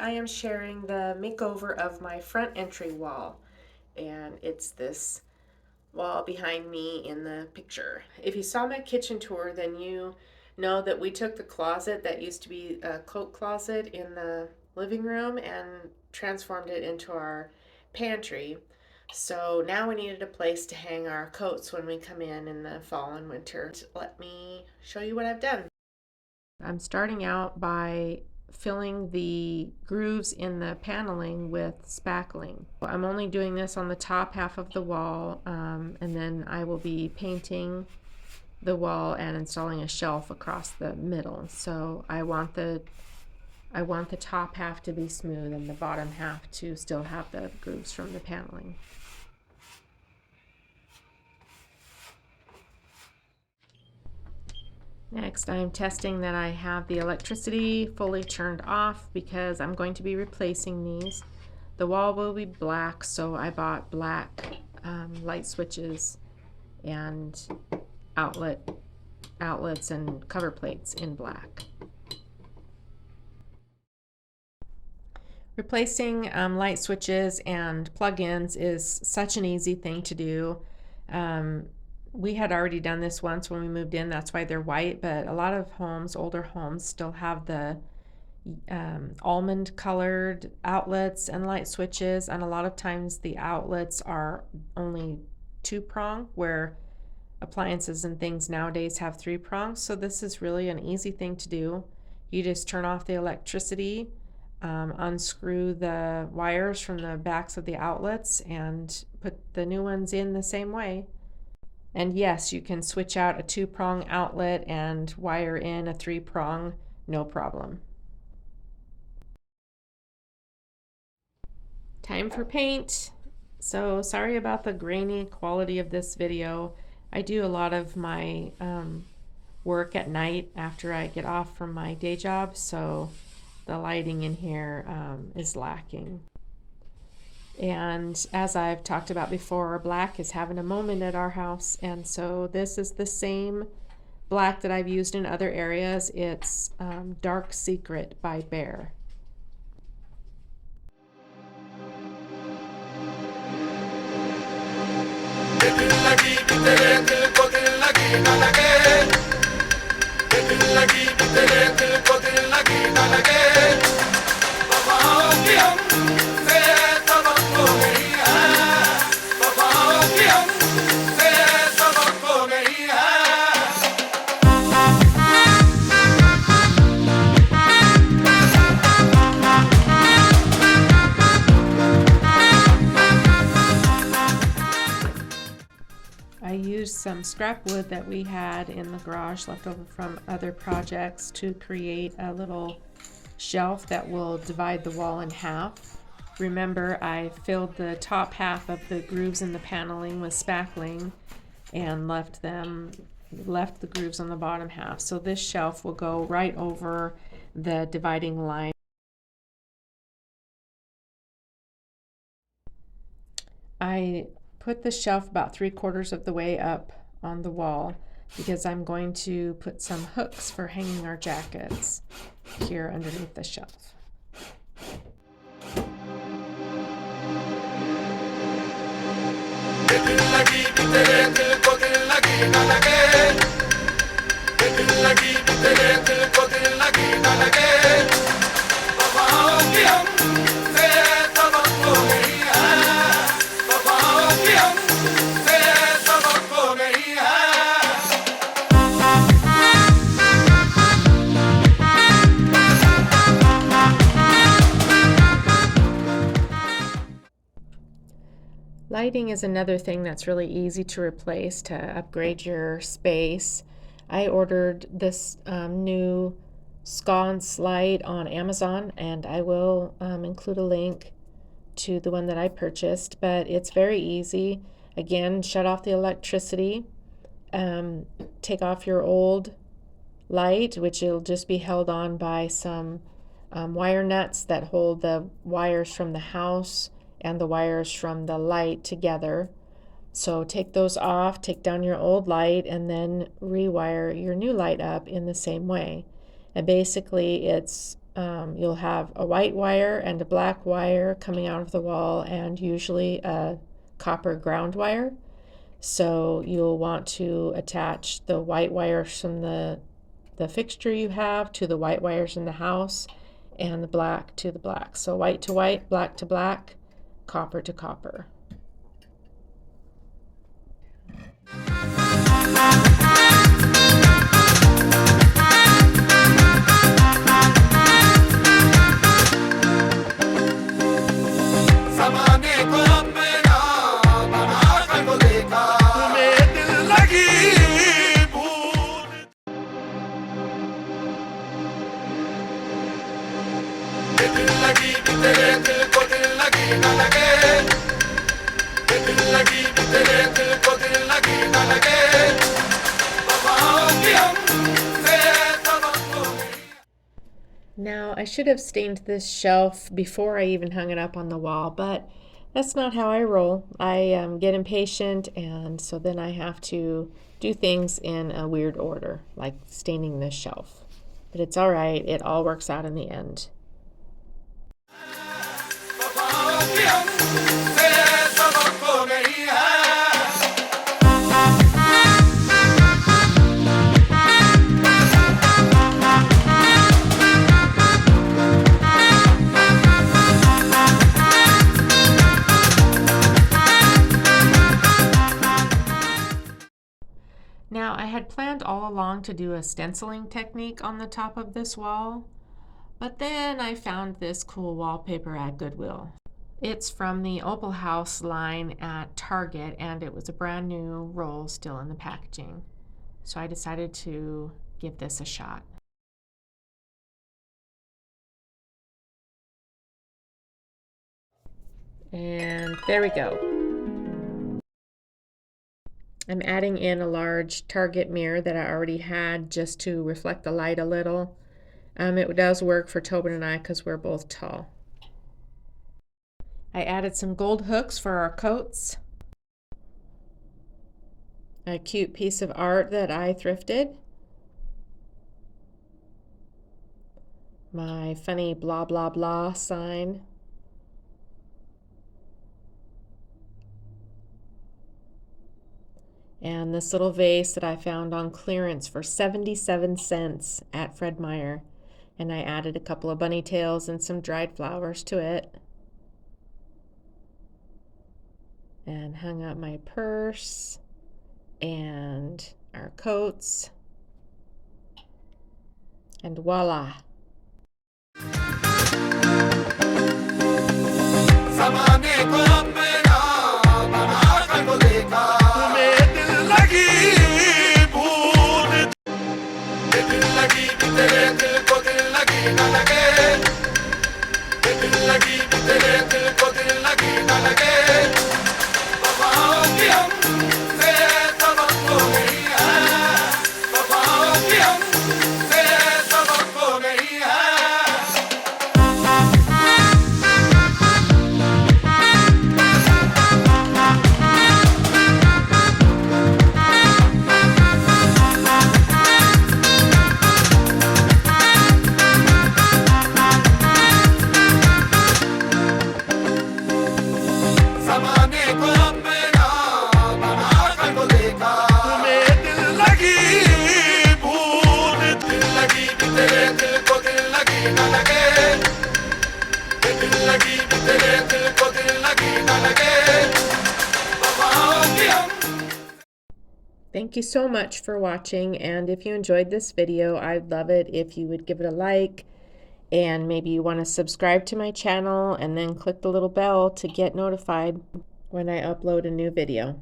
I am sharing the makeover of my front entry wall, and it's this wall behind me in the picture. If you saw my kitchen tour, then you know that we took the closet that used to be a coat closet in the living room and transformed it into our pantry. So now we needed a place to hang our coats when we come in the fall and winter. Let me show you what I've done. I'm starting out by filling the grooves in the paneling with spackling. I'm only doing this on the top half of the wall, and then I will be painting the wall and installing a shelf across the middle. So I want the top half to be smooth and the bottom half to still have the grooves from the paneling. Next, I'm testing that I have the electricity fully turned off because I'm going to be replacing these. The wall will be black, so I bought black light switches and outlets and cover plates in black. Replacing light switches and plug-ins is such an easy thing to do. We had already done this once when we moved in, that's why they're white, but a lot of homes, older homes, still have the almond colored outlets and light switches, and a lot of times the outlets are only 2-prong, where appliances and things nowadays have 3 prongs. So this is really an easy thing to do. You just turn off the electricity, unscrew the wires from the backs of the outlets, and put the new ones in the same way. And yes, you can switch out a 2-prong outlet and wire in a 3-prong, no problem. Time for paint. So sorry about the grainy quality of this video. I do a lot of my work at night after I get off from my day job, so the lighting in here is lacking. And as I've talked about before, black is having a moment at our house, and so this is the same black that I've used in other areas. It's Dark Secret by Bear. I used some scrap wood that we had in the garage left over from other projects to create a little shelf that will divide the wall in half. Remember, I filled the top half of the grooves in the paneling with spackling and left the grooves on the bottom half. So this shelf will go right over the dividing line. I put the shelf about 3/4 of the way up on the wall because I'm going to put some hooks for hanging our jackets here underneath the shelf. Lighting is another thing that's really easy to replace to upgrade your space. I ordered this new sconce light on Amazon, and I will include a link to the one that I purchased, but it's very easy. Again, shut off the electricity, take off your old light, which will just be held on by some wire nuts that hold the wires from the house and the wires from the light together. So take those off, take down your old light, and then rewire your new light up in the same way. And basically it's You'll have a white wire and a black wire coming out of the wall, and usually a copper ground wire. So you'll want to attach the white wires from the fixture you have to the white wires in the house, and the black to the black. So white to white, black to black, copper to copper. Now, I should have stained this shelf before I even hung it up on the wall, but that's not how I roll. I get impatient, and so then I have to do things in a weird order, like staining this shelf. But it's all right. It all works out in the end. Now, I had planned all along to do a stenciling technique on the top of this wall, but then I found this cool wallpaper at Goodwill. It's from the Opal House line at Target, and it was a brand new roll still in the packaging. So I decided to give this a shot. And there we go. I'm adding in a large Target mirror that I already had just to reflect the light a little. It does work for Tobin and I because we're both tall. I added some gold hooks for our coats. A cute piece of art that I thrifted. My funny blah blah blah sign. And this little vase that I found on clearance for 77 cents at Fred Meyer. And I added a couple of bunny tails and some dried flowers to it. And hung up my purse and our coats. And voila! Thank you so much for watching, and if you enjoyed this video, I'd love it if you would give it a like, and maybe you want to subscribe to my channel and then click the little bell to get notified when I upload a new video.